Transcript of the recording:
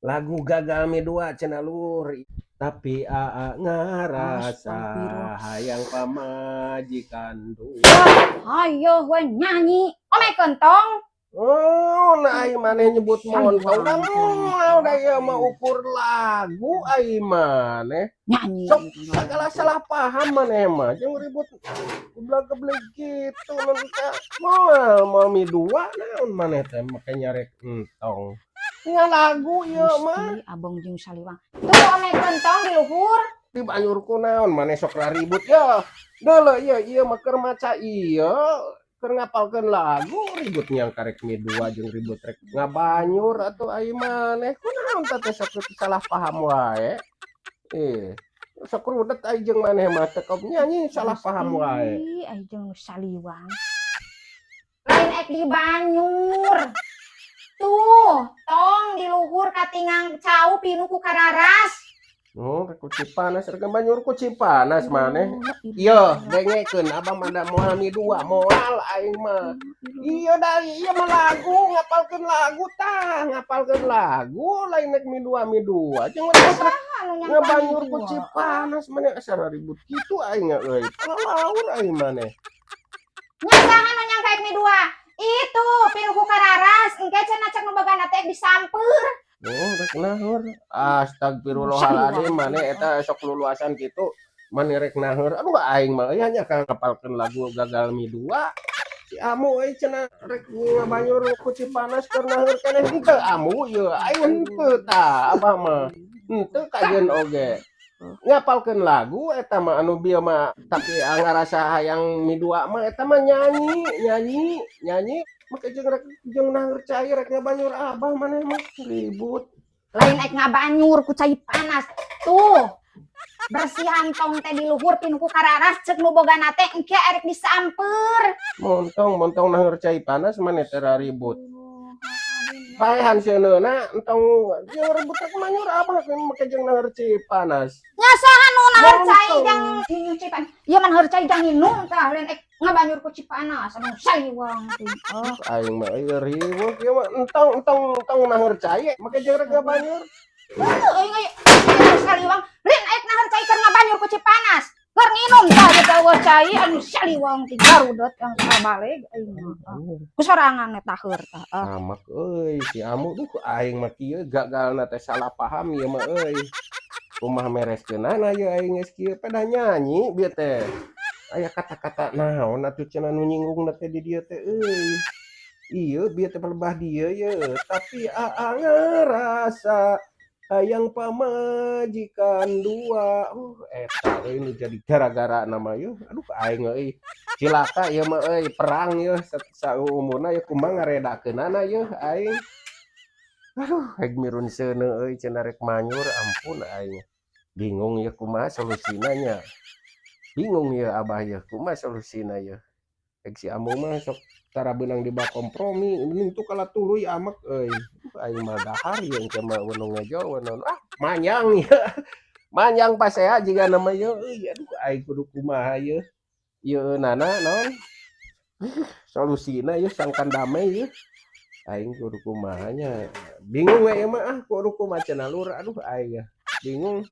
Lagu Gagal Mi 2 cenah Lur. Tapi aa ngarasa Astagfirullah. hayang pamajikan dua. Hayo we nyanyi. Ome kentong. Oh, nah ai maneh nyebut montong Saliwang kan udah ya mah teh. ukur lagu ai maneh. Nyanyi. Sok segala salah paham maneh mah jeung ribut gebleg-gebleg gitu nanti teh moal mi 2 naon maneh teh make nyarek entong. Nya lagu ieu mah. Gusti Abang jeung Saliwang. Tuh ome kentong di luhur. Di banyurku naon maneh sok ribut ya. Deuleu ieu mah keur maca ieu keur ngapalkeun lagu ribut nyang karek mi 2 jeung ribut rek ngabanyur atuh ai maneh kunaon teh sok salah paham wae. Sok rudet ai jeung maneh mah teu nyanyi salah paham wae. Ai jeung Saliwang. Lain ek di banyur. Tuh, tong di luhur katingang cau pinu ku kararas. Oh, ku Cipanas rek banyur ku Cipanas maneh. Ieu dengekeun abang mah moal mi 2 moal aing mah. Iya da ieu mah lagu ngapalkeun lagu tah ngapalkeun lagu lain nek mi 2 jeung rek ngabanyur ku Cipanas maneh asa ribut kitu aing euy. Laur aing maneh. Nya saha nu nyangka ek mi 2? Itu pinu ku kararas engke cenah cek nu bagana teh disamper. Oh, rek naeur. Astagfirullahaladzim maneh eta sok luluasan kitu maneh rek naeur. Aduh aing mah aya nya ngapalkeun lagu Gagal Mi 2. Si Amu euy cenah rek ngabanyur ku Cipanas keur naeur keneh henteu Amu ieu aing henteu tah abah mah. Henteu kajeun oge. Ngapalkeun lagu eta mah anu bieu mah tapi ngarasa hayang Mi 2 mah eta mah nyanyi make jeung naeur cai rek ngabanyur abah maneh mah ribut. Lain ek ngabanyur ku cai panas. Tuh. Bersihan tong teh di luhur pinu ku kararas cek nu bogana teh engke arek disamper. Montong naeur cai panas maneh teh ribut. Paehan seuneuna entong jeung ribut rek manyur abah make jeung naeur cai panas. Nya saha nu naeur cai jang nyuci panas. Ieu mah naeur cai jang nginum tah lain ek ngabanyur ku Cipanas anu Saliwang teh. Oh, aing mah ieu ribut ieu mah entong naeur cai make jeung rek ngabanyur. Aing Saliwang lain ek naeur cai keur ngabanyur ku Cipanas. Keur nginum tah eta cai anu Saliwang teh garudet yang sabaleg aing mah. Ku sorangan eta heur tah. Amak euy si Amu duh aing mah kieu gagalna teh salah paham ieu mah euy. Kumaha mereskeunana ieu aing geus kieu pada nyanyi bieu teh. Aya kata-kata naon atuh cenah nu nyinggungna teh di dieu teh euy. Ieu bieu teh pelebah dieu ye tapi aa ngarasa hayang pamajikan 2. Eta euy nu jadi gara-gara nama ieu. Aduh aing euy. Cilaka ieu mah euy perang ieu saumurna ieu kumaha ngaredakeunana ieu aing. Aduh rek mirun seuneu euy cenah rek manyur ampun aing. Bingung ieu kumaha solusina nya. Bingung ieu abah ieu kumaha solusina ieu. Rek si Amu mah sok tara beunang di bawah kompromi ini tuh kala tuluy amek euy. Aing mah dahar ieu engke mah wenung ngejo wenung manyang ieu. Manyang pasea jiga nama ieu euy aduh aing kudu kumaha ieu. Ieu eunana naon? Solusina ieu sangkan damai ieu. Aing kudu kumaha nya. Bingung we mah kudu kumaha cenah Lur aduh aing bingung.